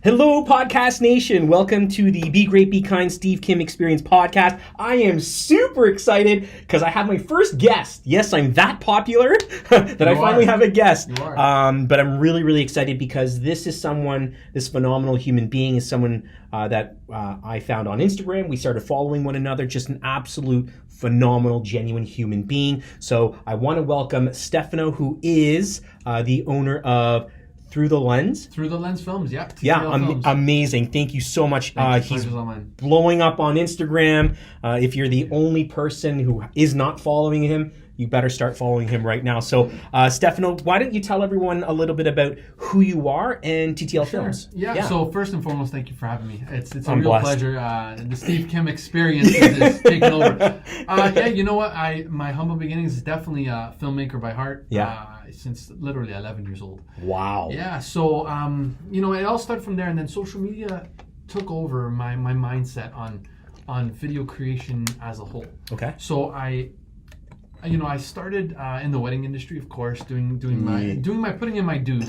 Hello, Podcast Nation. Welcome to the Be Great, Be Kind, Steve Kim Experience podcast. I am super excited because I have my first guest. Yes, I'm that popular that I finally have a guest. You are. But I'm really, really excited because this phenomenal human being is someone that I found on Instagram. We started following one another, just an absolute phenomenal, genuine human being. So I want to welcome Stefano, who is the owner of Through the Lens. Through the Lens Films, yeah. Yeah, amazing. Thank you so much. He's mine. blowing up on Instagram. If you're the only person who is not following him, you better start following him right now. So, Stefano, why don't you tell everyone a little bit about who you are and TTL Films? Yeah, so first and foremost, thank you for having me. It's a I'm real blessed. pleasure. The Steve Kim Experience is taking over. Yeah, you know what? My humble beginnings is definitely a filmmaker by heart. Yeah. Since literally 11 years old. Wow. Yeah, so, it all started from there, and then social media took over my mindset on video creation as a whole. Okay. So I started in the wedding industry, of course, doing my putting in my dues,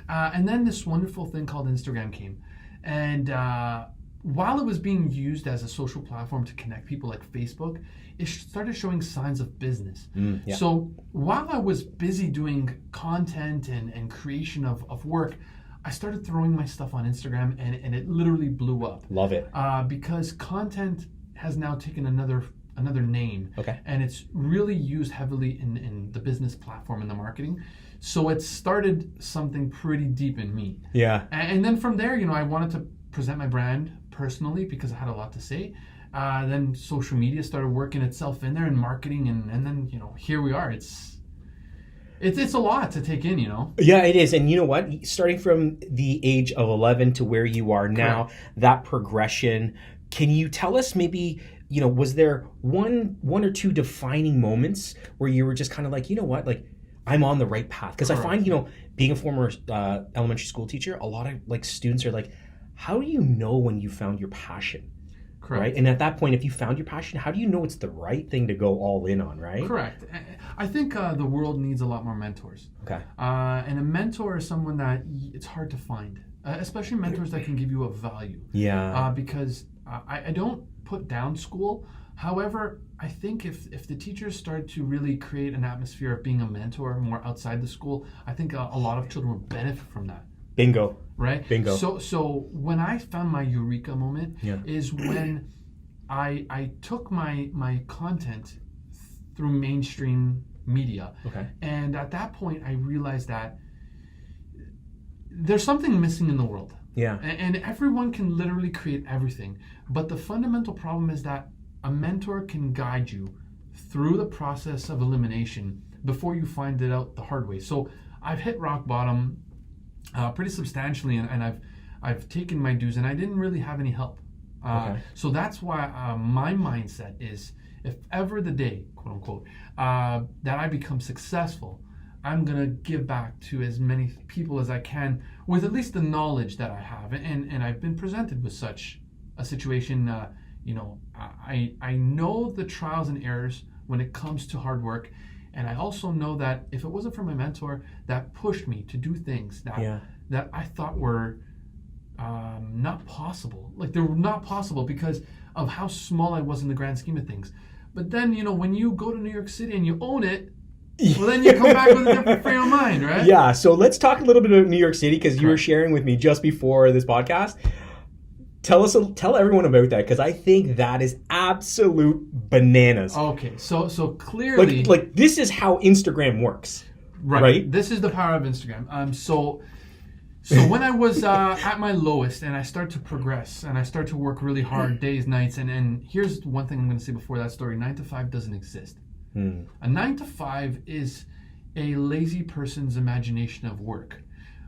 and then this wonderful thing called Instagram came, and while it was being used as a social platform to connect people like Facebook, it started showing signs of business. Yeah. So while I was busy doing content and creation of work, I started throwing my stuff on Instagram, and it literally blew up. Love it. Because content has now taken another name. Okay. And it's really used heavily in the business platform and the marketing. So it started something pretty deep in me. Yeah. And then from there, I wanted to present my brand personally because I had a lot to say. Then social media started working itself in there and marketing, and then here we are. It's a lot to take in, Yeah, it is. And you know what? Starting from the age of 11 to where you are now, that progression, can you tell us maybe, was there one or two defining moments where you were just kind of like, you know what, like I'm on the right path? Because I find, being a former elementary school teacher, a lot of students are like, how do you know when you found your passion? Correct. Right? And at that point, if you found your passion, how do you know it's the right thing to go all in on, right? Correct. I think the world needs a lot more mentors. Okay. And a mentor is someone that it's hard to find, especially mentors that can give you a value. Yeah. Because I don't put down school. However, I think if the teachers start to really create an atmosphere of being a mentor more outside the school, I think a lot of children will benefit from that. Bingo. Right? Bingo. So when I found my eureka moment is when I took my content through mainstream media. Okay. And at that point, I realized that there's something missing in the world. Yeah. And everyone can literally create everything. But the fundamental problem is that a mentor can guide you through the process of elimination before you find it out the hard way. So I've hit rock bottom pretty substantially, and I've taken my dues, and I didn't really have any help. So that's why my mindset is, if ever the day, quote unquote, that I become successful, I'm going to give back to as many people as I can with at least the knowledge that I have. And I've been presented with such a situation. I know the trials and errors when it comes to hard work. And I also know that if it wasn't for my mentor that pushed me to do things that I thought were not possible. Like, they were not possible because of how small I was in the grand scheme of things. But then, when you go to New York City and you own it, well, then you come back with a different frame of mind, right? Yeah, so let's talk a little bit about New York City, because you were sharing with me just before this podcast. Tell everyone about that, because I think that is absolute bananas. Okay, so clearly, like this is how Instagram works, right? This is the power of Instagram. So when I was at my lowest, and I start to progress, and I start to work really hard days, nights, and here's one thing I'm going to say before that story: 9 to 5 doesn't exist. A 9 to 5 is a lazy person's imagination of work.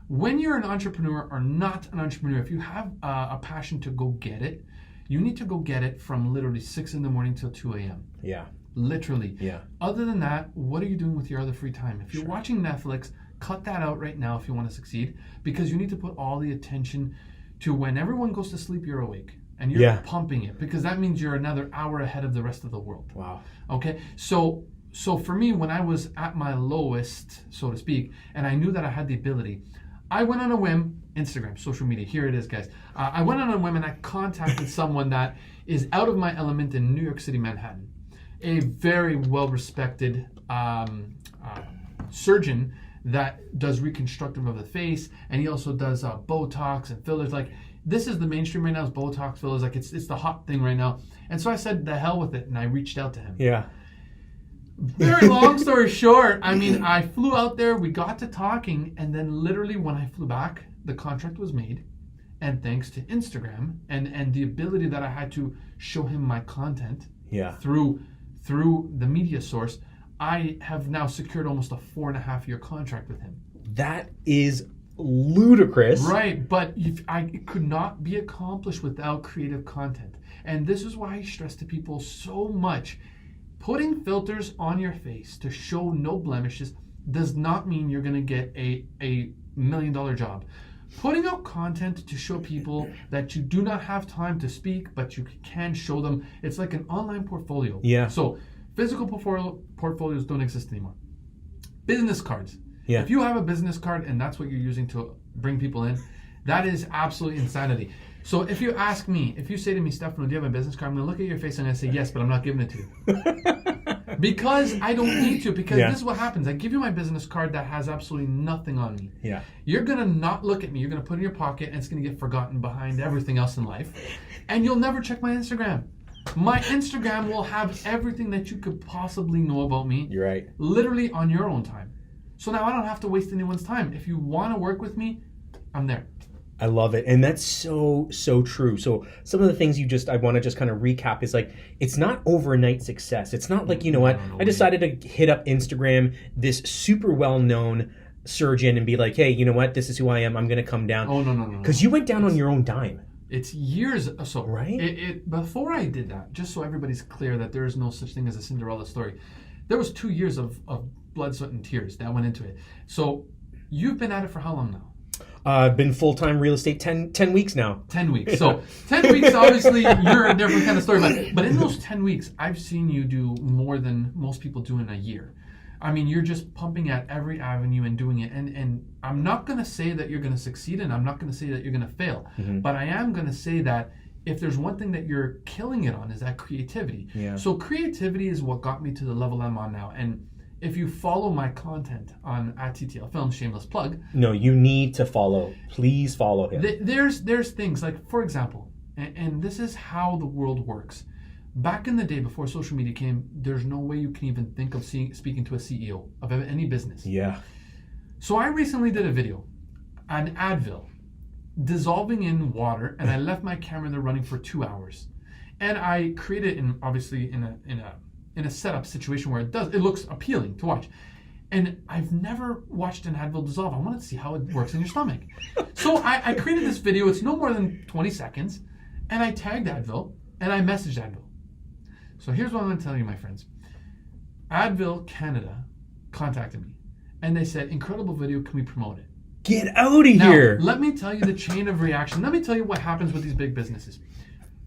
When you're an entrepreneur or not an entrepreneur, if you have a passion to go get it, you need to go get it from literally 6 in the morning till 2 a.m. Yeah. Literally. Yeah. Other than that, what are you doing with your other free time? If you're watching Netflix, cut that out right now if you want to succeed, because you need to put all the attention to when everyone goes to sleep, you're awake. And you're pumping it, because that means you're another hour ahead of the rest of the world. Wow. Okay? So for me, when I was at my lowest, so to speak, and I knew that I had the ability, I went on a whim Instagram, social media. Here it is, guys. I went on a whim and I contacted someone that is out of my element in New York City, Manhattan. A very well-respected surgeon that does reconstructive of the face, and he also does Botox and fillers. Like, this is the mainstream right now, is Botox, fillers. Like, it's the hot thing right now. And so I said, the hell with it, and I reached out to him. Yeah. Very long story short, I mean, I flew out there, we got to talking, and then literally when I flew back, the contract was made. And thanks to Instagram and the ability that I had to show him my content through the media source, I have now secured almost a 4.5-year contract with him. That is ludicrous. Right, but it could not be accomplished without creative content. And this is why I stress to people so much. Putting filters on your face to show no blemishes does not mean you're going to get a $1 million job. Putting out content to show people that you do not have time to speak, but you can show them. It's like an online portfolio. Yeah. So physical portfolios don't exist anymore. Business cards. Yeah. If you have a business card and that's what you're using to bring people in, that is absolute insanity. So if you ask me, if you say to me, Stefano, do you have a business card? I'm going to look at your face and I'm going to say yes, but I'm not giving it to you. Because I don't need to, because this is what happens. I give you my business card that has absolutely nothing on me. Yeah. You're going to not look at me. You're going to put it in your pocket and it's going to get forgotten behind everything else in life. And you'll never check my Instagram. My Instagram will have everything that you could possibly know about me. You're right. Literally on your own time. So now I don't have to waste anyone's time. If you want to work with me, I'm there. I love it. And that's so true. So some of the things I want to just kind of recap is like, it's not overnight success. It's not like, I decided to hit up Instagram, this super well-known surgeon, and be like, hey, you know what? This is who I am. I'm going to come down. Oh, no. Because you went down on your own dime. It's years. So right? Before I did that, just so everybody's clear that there is no such thing as a Cinderella story, there was 2 years of blood, sweat, and tears that went into it. So you've been at it for how long now? Been full-time real estate 10 weeks now. 10 weeks. So 10 weeks, obviously, you're a different kind of story. But in those 10 weeks, I've seen you do more than most people do in a year. I mean, you're just pumping at every avenue and doing it. And I'm not going to say that you're going to succeed, and I'm not going to say that you're going to fail. Mm-hmm. But I am going to say that if there's one thing that you're killing it on, is that creativity. Yeah. So creativity is what got me to the level I'm on now. And if you follow my content on @TTL Films, shameless plug. No, you need to follow. Please follow him. There's things like, for example, and this is how the world works. Back in the day before social media came, there's no way you can even think of speaking to a CEO of any business. Yeah. So I recently did a video, an Advil, dissolving in water, and I left my camera there running for 2 hours. And I created obviously in a setup situation where it looks appealing to watch. And I've never watched an Advil dissolve. I wanted to see how it works in your stomach. So I created this video. It's no more than 20 seconds. And I tagged Advil and I messaged Advil. So here's what I'm going to tell you, my friends. Advil Canada contacted me. And they said, incredible video, can we promote it? Get out of here. Now, let me tell you the chain of reaction. Let me tell you what happens with these big businesses.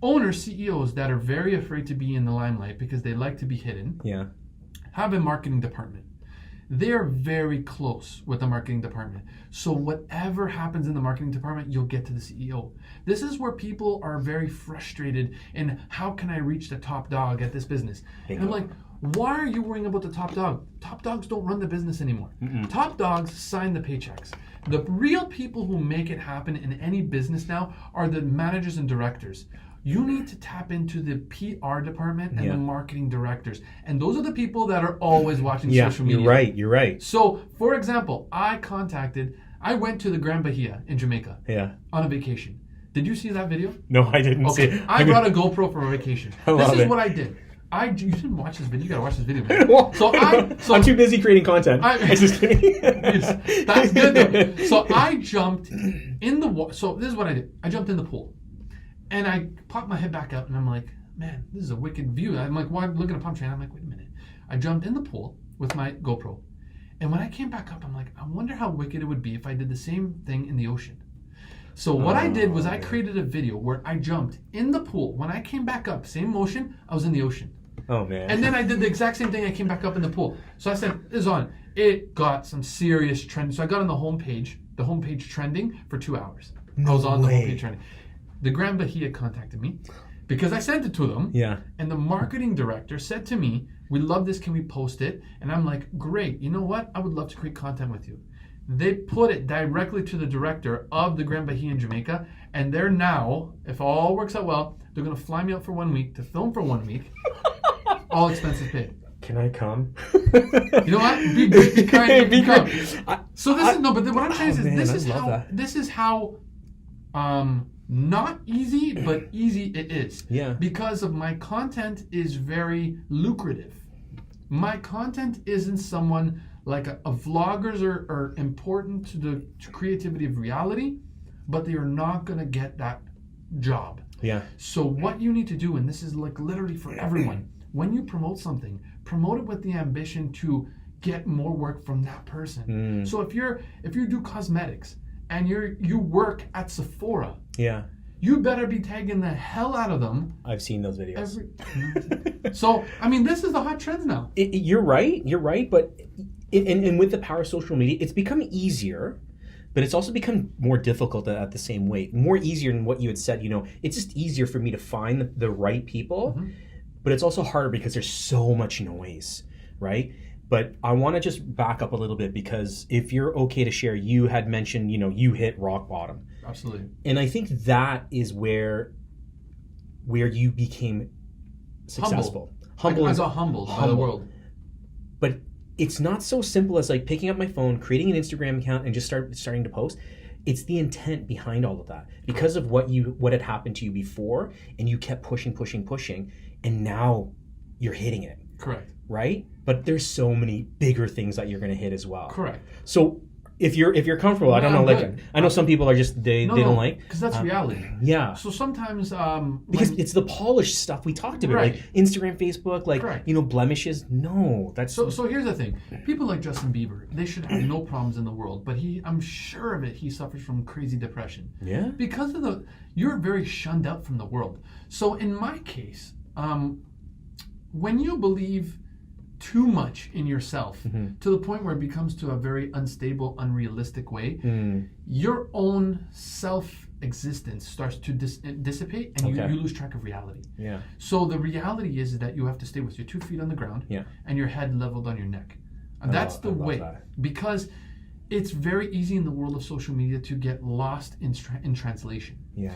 Owners, CEOs that are very afraid to be in the limelight because they like to be hidden, have a marketing department. They're very close with the marketing department. So whatever happens in the marketing department, you'll get to the CEO. This is where people are very frustrated in how can I reach the top dog at this business? And I'm like, why are you worrying about the top dog? Top dogs don't run the business anymore. Mm-mm. Top dogs sign the paychecks. The real people who make it happen in any business now are the managers and directors. You need to tap into the PR department and the marketing directors. And those are the people that are always watching social media. You're right. So, for example, I went to the Grand Bahia in Jamaica on a vacation. Did you see that video? No, I didn't see it. I brought a GoPro for a vacation. This is what I did. You didn't watch this video. You gotta watch this video, man. I'm too busy creating content. I'm just kidding. That's good though. So I jumped in the water. So this is what I did. I jumped in the pool. And I popped my head back up and I'm like, man, this is a wicked view. I'm like, well, I'm looking at a pump train. I'm like, wait a minute. I jumped in the pool with my GoPro. And when I came back up, I'm like, I wonder how wicked it would be if I did the same thing in the ocean. So what I did was I created a video where I jumped in the pool. When I came back up, same motion, I was in the ocean. Oh, man. And then I did the exact same thing. I came back up in the pool. So I said, this is on. It got some serious trends. So I got on the homepage, the homepage trending for 2 hours. No I was on way. the homepage trending. The Grand Bahia contacted me because I sent it to them. Yeah. And the marketing director said to me, "We love this. Can we post it?" And I'm like, "Great. You know what? I would love to create content with you." They put it directly to the director of the Grand Bahia in Jamaica, and they're now, if all works out well, they're going to fly me out for 1 week to film for 1 week, all expenses paid. Can I come? You know what? Be kind. Be come. great. So this is no, but what I'm saying man, is I this is how not easy, but easy it is. Yeah. Because of my content is very lucrative. My content isn't someone like a vloggers are important to the creativity of reality, but they are not going to get that job. Yeah. So what you need to do, and this is like literally for everyone, when you promote something, promote it with the ambition to get more work from that person. So if you do cosmetics and you work at Sephora, Yeah. you better be tagging the hell out of them. I've seen those videos. So I mean, this is the hot trends now. You're right, but and with the power of social media, it's become easier, but it's also become more difficult at the same way. More easier than what you had said, it's just easier for me to find the right people, but it's also harder because there's so much noise, right? But I want to just back up a little bit, because if you're okay to share, you had mentioned, you hit rock bottom. Absolutely. And I think that is where you became successful. Humble. I got humbled by the world. But it's not so simple as like picking up my phone, creating an Instagram account, and just starting to post. It's the intent behind all of that. Because of what had happened to you before, and you kept pushing, and now you're hitting it. Correct. Right? But there's so many bigger things that you're going to hit as well. Correct. So if you're comfortable, I don't know, like I know some people are just they don't like, because that's reality. Yeah. So sometimes because it's the polished stuff we talked about, Right. like Instagram, Facebook, like Correct. Blemishes. No, that's so here's the thing. People like Justin Bieber, they should have no problems in the world, but I'm sure of it, he suffers from crazy depression. Yeah. Because of you're very shunned out from the world. So in my case, when you believe too much in yourself to the point where it becomes to a very unstable, unrealistic way, your own self-existence starts to dissipate, and you lose track of reality. Yeah. So the reality is that you have to stay with your 2 feet on the ground and your head leveled on your neck. And that's the way. Because it's very easy in the world of social media to get lost in translation. Yeah.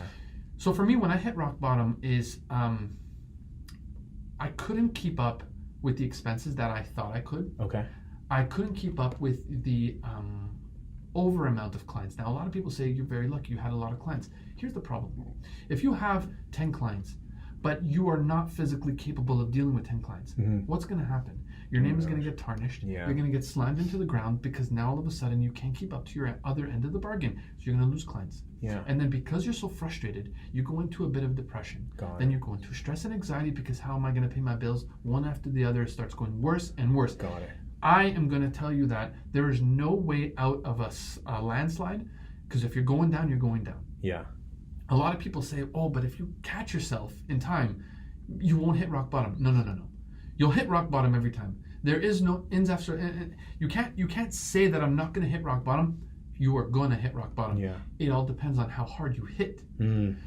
So for me, when I hit rock bottom is I couldn't keep up with the expenses that I thought I could. Okay. I couldn't keep up with the over amount of clients. Now, a lot of people say you're very lucky, you had a lot of clients. Here's the problem. If you have 10 clients, but you are not physically capable of dealing with 10 clients, what's going to happen? Your name is going to get tarnished. Yeah. You're going to get slammed into the ground because now all of a sudden you can't keep up to your other end of the bargain. So you're going to lose clients. Yeah. And then because you're so frustrated, you go into a bit of depression. Then you go into stress and anxiety because how am I going to pay my bills? One after the other, it starts going worse and worse. Got it. I am going to tell you that there is no way out of a landslide, because if you're going down, you're going down. Yeah. A lot of people say, oh, but if you catch yourself in time, you won't hit rock bottom. No. You'll hit rock bottom every time. There is no ins after. You can't say that I'm not going to hit rock bottom. You are going to hit rock bottom. Yeah. It all depends on how hard you hit.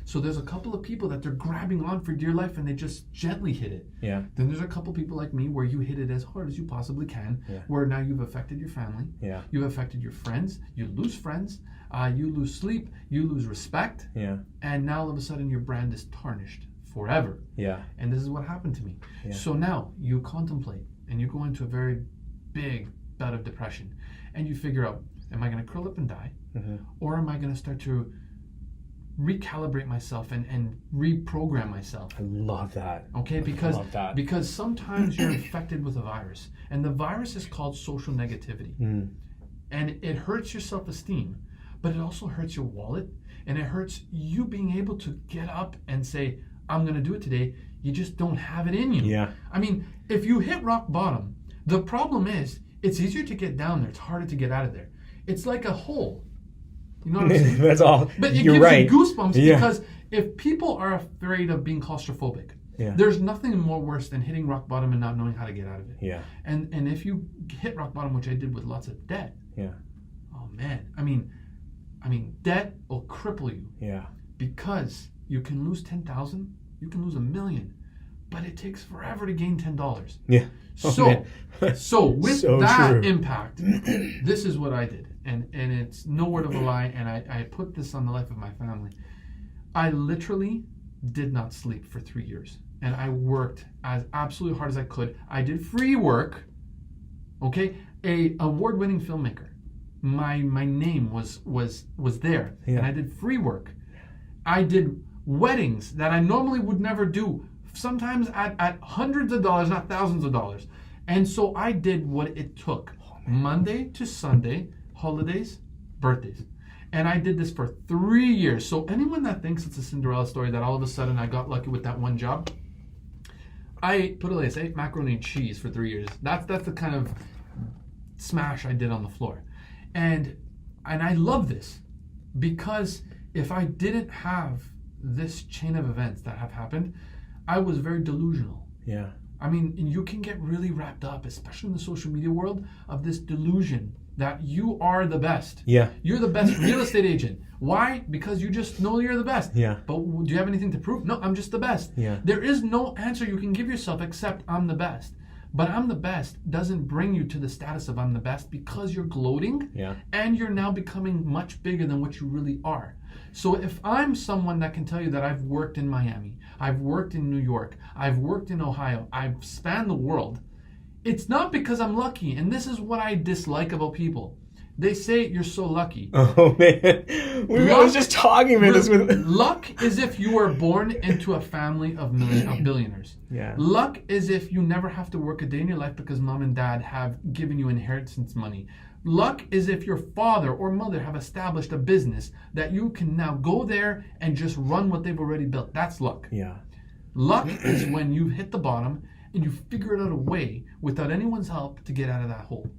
So there's a couple of people that they're grabbing on for dear life and they just gently hit it. Yeah. Then there's a couple people like me where you hit it as hard as you possibly can, where now you've affected your family. Yeah. You've affected your friends. You lose friends. You lose sleep. You lose respect. Yeah. And now all of a sudden your brand is tarnished forever. Yeah. And this is what happened to me. Yeah. So now you contemplate and you go into a very big bout of depression and you figure out, am I going to curl up and die? Or am I going to start to recalibrate myself and reprogram myself? I love that. Okay, because sometimes you're infected with a virus, and the virus is called social negativity. And it hurts your self-esteem, but it also hurts your wallet, and it hurts you being able to get up and say, I'm going to do it today. You just don't have it in you. Yeah. I mean, if you hit rock bottom, the problem is it's easier to get down there. It's harder to get out of there. It's like a hole. You know what I'm saying? That's all. But it You're gives right. you goosebumps because if people are afraid of being claustrophobic, there's nothing more worse than hitting rock bottom and not knowing how to get out of it. Yeah. And if you hit rock bottom, which I did with lots of debt, oh man, I mean, I mean, debt will cripple you. Yeah. Because you can lose 10,000, you can lose $1 million, but it takes forever to gain $10. Yeah. So with So that true. impact, this is what I did, and it's no word of a lie. And I put this on the life of my family. I literally did not sleep for 3 years, and I worked as absolutely hard as I could. I did free work. Okay, a award-winning filmmaker. My name was there, and I did free work. I did weddings that I normally would never do, sometimes at hundreds of dollars, not thousands of dollars. And so I did what it took, Monday to Sunday, holidays, birthdays. And I did this for 3 years. So anyone that thinks it's a Cinderella story, that all of a sudden I got lucky with that one job, I put it like this, I ate macaroni and cheese for 3 years. That's the kind of smash I did on the floor. And I love this, because if I didn't have this chain of events that have happened, I was very delusional. Yeah. I mean, you can get really wrapped up, especially in the social media world, of this delusion that you are the best. Yeah. You're the best real estate agent. Why? Because you just know you're the best. Yeah. But do you have anything to prove? No, I'm just the best. Yeah. There is no answer you can give yourself except I'm the best. But I'm the best doesn't bring you to the status of I'm the best, because you're gloating, Yeah. and you're now becoming much bigger than what you really are. So if I'm someone that can tell you that I've worked in Miami, I've worked in New York, I've worked in Ohio, I've spanned the world, it's not because I'm lucky. And this is what I dislike about people. They say you're so lucky. Oh man, I was just talking about this with. Luck is if you were born into a family of billionaires. Yeah. Luck is if you never have to work a day in your life because mom and dad have given you inheritance money. Luck is if your father or mother have established a business that you can now go there and just run what they've already built. That's luck. Yeah. Luck is when you hit the bottom and you figure out a way without anyone's help to get out of that hole.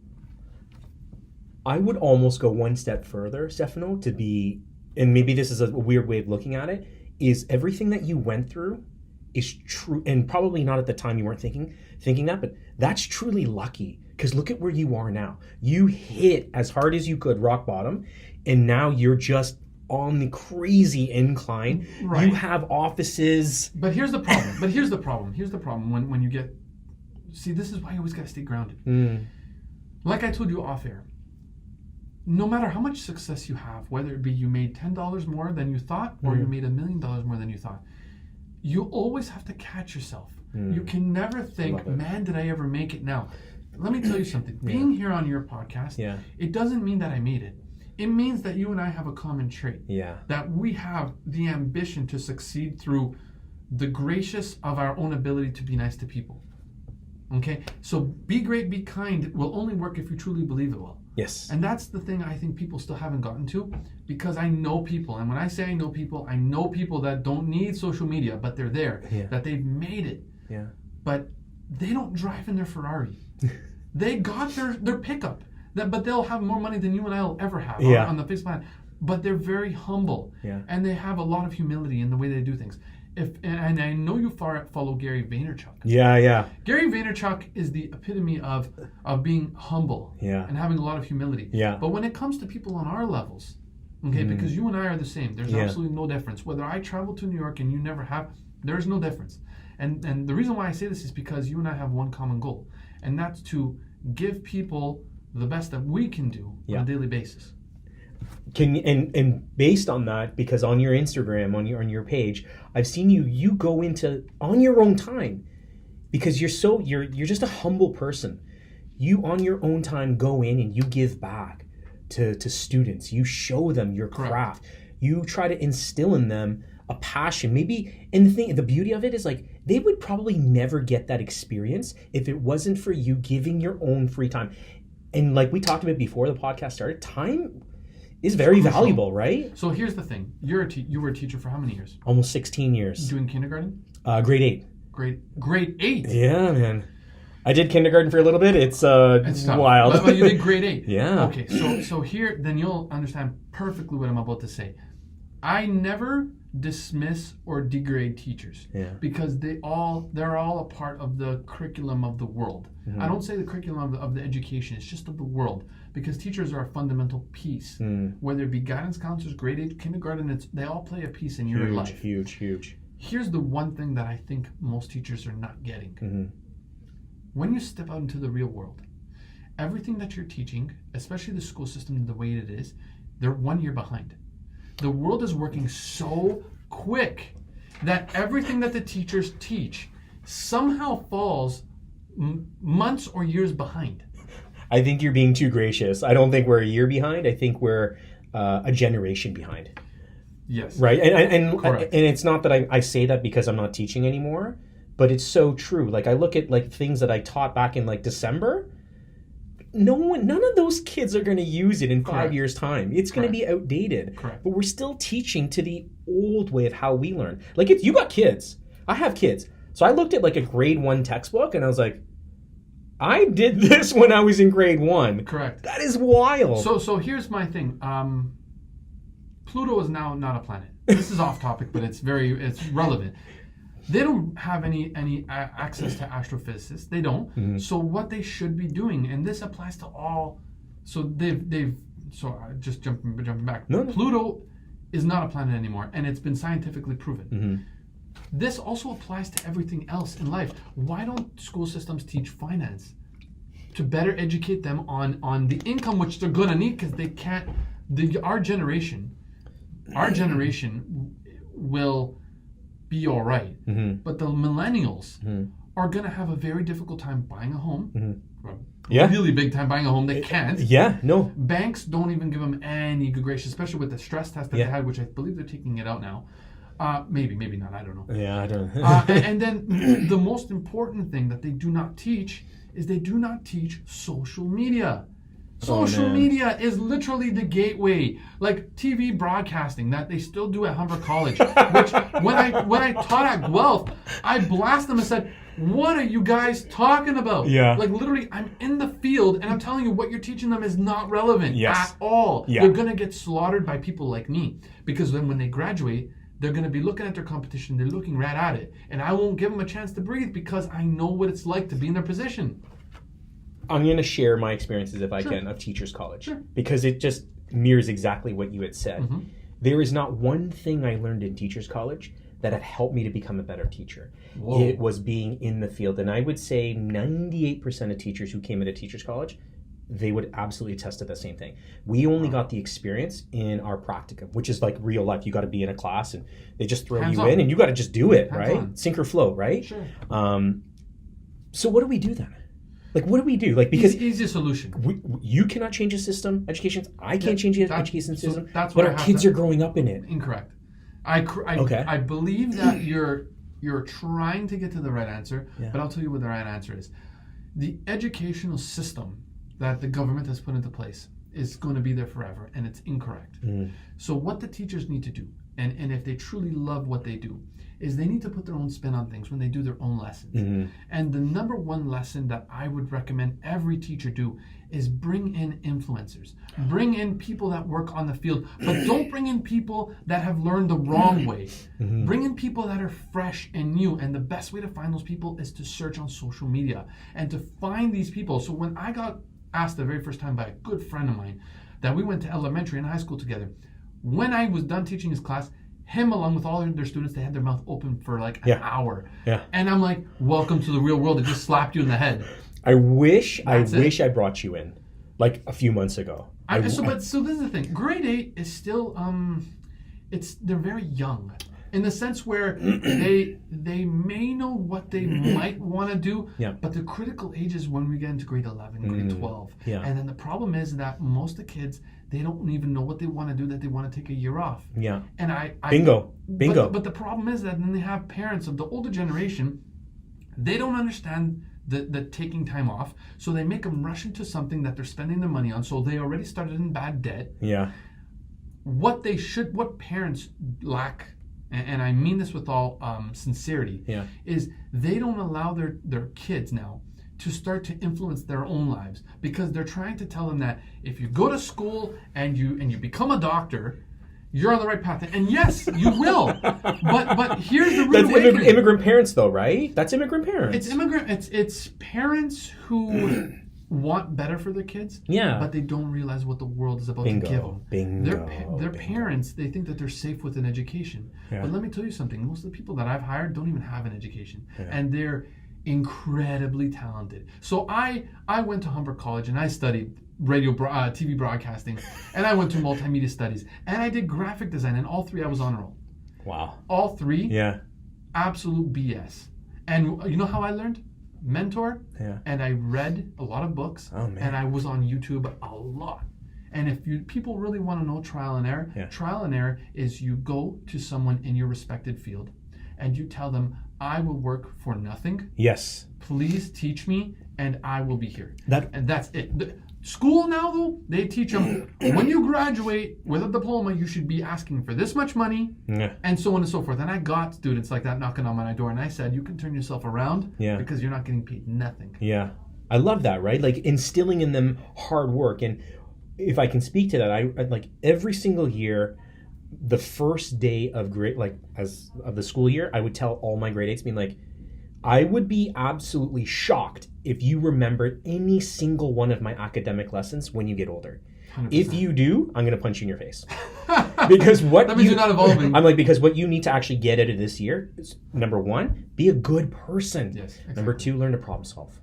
I would almost go one step further, Stefano, to be, and maybe this is a weird way of looking at it, is everything that you went through is true, and probably not at the time you weren't thinking that, but that's truly lucky, because look at where you are now. You hit as hard as you could, rock bottom, and now you're just on the crazy incline. Right. You have offices. But here's the problem. When you get, see, this is why you always got to stay grounded. Like I told you off air, no matter how much success you have, whether it be you made $10 more than you thought, or you made $1 million more than you thought, you always have to catch yourself. You can never think, man, did I ever make it? Now, let me tell you something. Being here on your podcast, it doesn't mean that I made it. It means that you and I have a common trait. Yeah. That we have the ambition to succeed through the gracious of our own ability to be nice to people. Okay? So be great, be kind will only work if you truly believe it will. Yes. And that's the thing I think people still haven't gotten to, because I know people. And when I say I know people that don't need social media, but they're there, that they've made it. Yeah. But they don't drive in their Ferrari. They got their pickup. But they'll have more money than you and I will ever have on the face planet. But they're very humble. Yeah. And they have a lot of humility in the way they do things. And I know you follow Gary Vaynerchuk. Yeah. Gary Vaynerchuk is the epitome of being humble and having a lot of humility. Yeah. But when it comes to people on our levels, okay, because you and I are the same, there's absolutely no difference. Whether I travel to New York and you never have, there's no difference. And the reason why I say this is because you and I have one common goal, and that's to give people the best that we can do on a daily basis. And based on that, because on your Instagram, on your page, I've seen you go into on your own time, because you're just a humble person. You on your own time go in and you give back to students. You show them your craft. Correct. You try to instill in them a passion. Maybe, and the beauty of it is, like, they would probably never get that experience if it wasn't for you giving your own free time. And like we talked about before the podcast started, time is very valuable, right? So here's the thing. You were a teacher for how many years? Almost 16 years. Doing kindergarten? Grade 8. Grade 8? Yeah, man. I did kindergarten for a little bit. It's wild. But you did grade 8? Yeah. Okay, so here, then you'll understand perfectly what I'm about to say. I never dismiss or degrade teachers because they're all a part of the curriculum of the world. I don't say the curriculum of the education, it's just of the world, because teachers are a fundamental piece. Whether it be guidance counselors, grade 8, kindergarten, they all play a piece in your life. Huge. Here's the one thing that I think most teachers are not getting. When you step out into the real world, everything that you're teaching, especially the school system the way it is, they're 1 year behind. The world is working so quick that everything that the teachers teach somehow falls months or years behind. I think you're being too gracious. I don't think we're a year behind. I think we're a generation behind. Yes. Right. And correct. And it's not that I say that because I'm not teaching anymore, but it's so true. Like I look at like things that I taught back in like December. None of those kids are going to use it in 5 years' time. It's going to be outdated. Correct. But we're still teaching to the old way of how we learn. Like you got kids. I have kids. So I looked at like a grade 1 textbook and I was like, I did this when I was in grade 1. Correct. That is wild. So here's my thing. Pluto is now not a planet. This is off topic, but it's relevant. They don't have any access to astrophysicists. They don't. So what they should be doing, and this applies to all. So just jumping back. No. Pluto is not a planet anymore, and it's been scientifically proven. This also applies to everything else in life. Why don't school systems teach finance to better educate them on the income which they're gonna need, because they can't. Our generation will be all right. But the millennials are going to have a very difficult time buying a home. Really big time buying a home. They can't. No. Banks don't even give them any good grace, especially with the stress test that they had, which I believe they're taking it out now. Maybe not. I don't know. Yeah, I don't know. And then the most important thing that they do not teach is they do not teach social media. Social media is literally the gateway, like TV broadcasting that they still do at Humber College. Which when I taught at Guelph, I blasted them and said, "What are you guys talking about?" Like literally, I'm in the field and I'm telling you what you're teaching them is not relevant at all. They're gonna get slaughtered by people like me, because then when they graduate, they're going to be looking at their competition. They're looking right at it, and I won't give them a chance to breathe because I know what it's like to be in their position. I'm going to share my experiences, if I can, of Teachers College, because it just mirrors exactly what you had said. There is not one thing I learned in Teachers College that have helped me to become a better teacher. Whoa. It was being in the field. And I would say 98% of teachers who came into Teachers College, they would absolutely attest to the same thing. We only got the experience in our practicum, which is like real life. You got to be in a class and they just throw you in and you got to just do it, right? Sink or float, right? Sure. So what do we do then? Like, what do we do? Like, because easy solution. You cannot change the system, education. I can't change the education system. So that's but our kids are growing up in it. Incorrect. I believe that you're trying to get to the right answer, but I'll tell you what the right answer is. The educational system that the government has put into place is going to be there forever, and it's incorrect. So what the teachers need to do, and if they truly love what they do, is they need to put their own spin on things when they do their own lessons. And the number one lesson that I would recommend every teacher do is bring in influencers. Bring in people that work on the field, but don't bring in people that have learned the wrong way. Bring in people that are fresh and new, and the best way to find those people is to search on social media and to find these people. So when I got asked the very first time by a good friend of mine that we went to elementary and high school together, when I was done teaching his class, him along with all their students, they had their mouth open for like an hour. And I'm like, welcome to the real world. It just slapped you in the head. I wish I brought you in like a few months ago. So this is the thing. Grade 8 is still they're very young in the sense where they may know what they might want to do, but the critical age is when we get into grade 11, grade 12. And then the problem is that most of the kids, they don't even know what they want to do, that they want to take a year off. And Bingo. But the problem is that then they have parents of the older generation, they don't understand the taking time off, so they make them rush into something that they're spending their money on, so they already started in bad debt. What parents lack, and I mean this with all sincerity, is they don't allow their kids now to start to influence their own lives, because they're trying to tell them that if you go to school and you become a doctor, you're on the right path. And yes, you will. But here's the rude That's awakening. immigrant parents, though, right? That's immigrant parents. It's parents who want better for their kids, but they don't realize what the world is about to give them. Their parents, they think that they're safe with an education. Yeah. But let me tell you something. Most of the people that I've hired don't even have an education. And they're incredibly talented. So I went to Humber College and I studied TV broadcasting, and I went to multimedia studies, and I did graphic design, and all three I was honor roll. Wow. All three? Yeah. Absolute BS. And you know how I learned? Mentor. Yeah. And I read a lot of books. Oh, man. And I was on YouTube a lot. And if people really want to know trial and error, trial and error is you go to someone in your respected field and you tell them, I will work for nothing. Yes. Please teach me and I will be here. And that's it. School now, though, they teach them when you graduate with a diploma, you should be asking for this much money, and so on and so forth. And I got students like that knocking on my door, and I said, you can turn yourself around because you're not getting paid nothing. Yeah. I love that, right? Like instilling in them hard work. And if I can speak to that, I like every single year, the first day of of the school year, I would tell all my grade 8s, being like, I would be absolutely shocked if you remembered any single one of my academic lessons when you get older. 100%. If you do, I'm going to punch you in your face. Because that means you're not evolving. I'm like, because what you need to actually get out of this year is, number one, be a good person. Yes, exactly. Number two, learn to problem solve.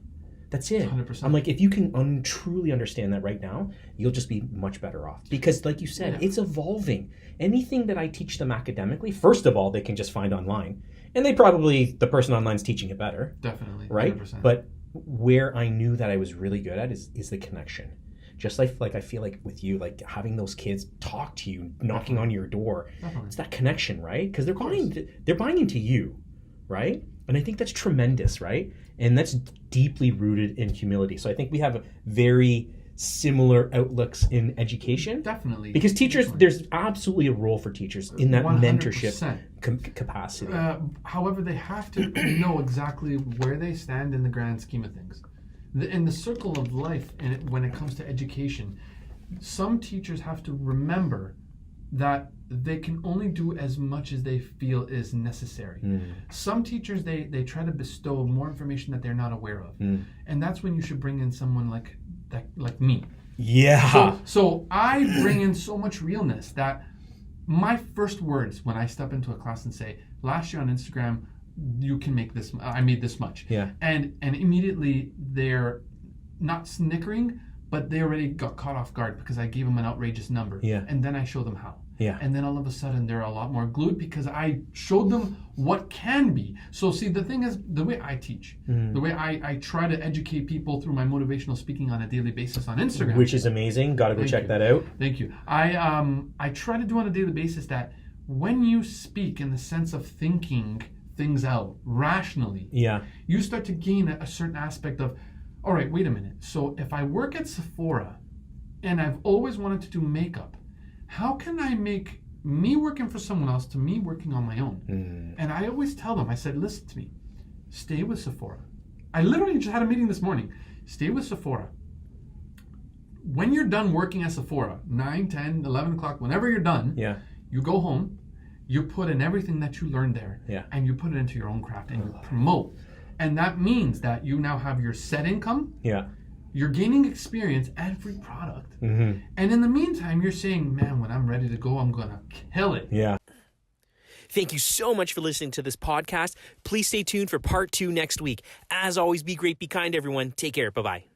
That's it. 100%. I'm like, if you can truly understand that right now, you'll just be much better off. Because like you said, it's evolving. Anything that I teach them academically, first of all, they can just find online. And the person online is teaching it better. Definitely. Right? 100%. But where I knew that I was really good at is the connection. Just like I feel like with you, like having those kids talk to you, knocking on your door. Definitely. It's that connection, right? Because they're buying into you, right? And I think that's tremendous, right? And that's deeply rooted in humility. So I think we have very similar outlooks in education. Definitely. Because teachers, there's absolutely a role for teachers in that 100%. mentorship capacity. However, they have to know exactly where they stand in the grand scheme of things. In the circle of life, and when it comes to education, some teachers have to remember that they can only do as much as they feel is necessary. Some teachers, they try to bestow more information that they're not aware of. And that's when you should bring in someone like me. Yeah. So I bring in so much realness that my first words when I step into a class and say, last year on Instagram, you can make this, I made this much. Yeah. And immediately they're not snickering, but they already got caught off guard because I gave them an outrageous number. Yeah. And then I show them how. Yeah. And then all of a sudden they're a lot more glued because I showed them what can be. So see, the thing is, the way I teach, the way I try to educate people through my motivational speaking on a daily basis on Instagram. Which is amazing. Got to go check that out. Thank you. I try to do on a daily basis that when you speak in the sense of thinking things out rationally, you start to gain a certain aspect of, all right, wait a minute. So if I work at Sephora and I've always wanted to do makeup, how can I make me working for someone else to me working on my own? And I always tell them, I said, listen to me, stay with Sephora. I literally just had a meeting this morning. Stay with Sephora. When you're done working at Sephora, 9, 10, 11 o'clock, whenever you're done, you go home, you put in everything that you learned there, and you put it into your own craft and you promote. And that means that you now have your set income. You're gaining experience and free product. And in the meantime, you're saying, man, when I'm ready to go, I'm going to kill it. Thank you so much for listening to this podcast. Please stay tuned for part 2 next week. As always, be great, be kind, everyone. Take care. Bye-bye.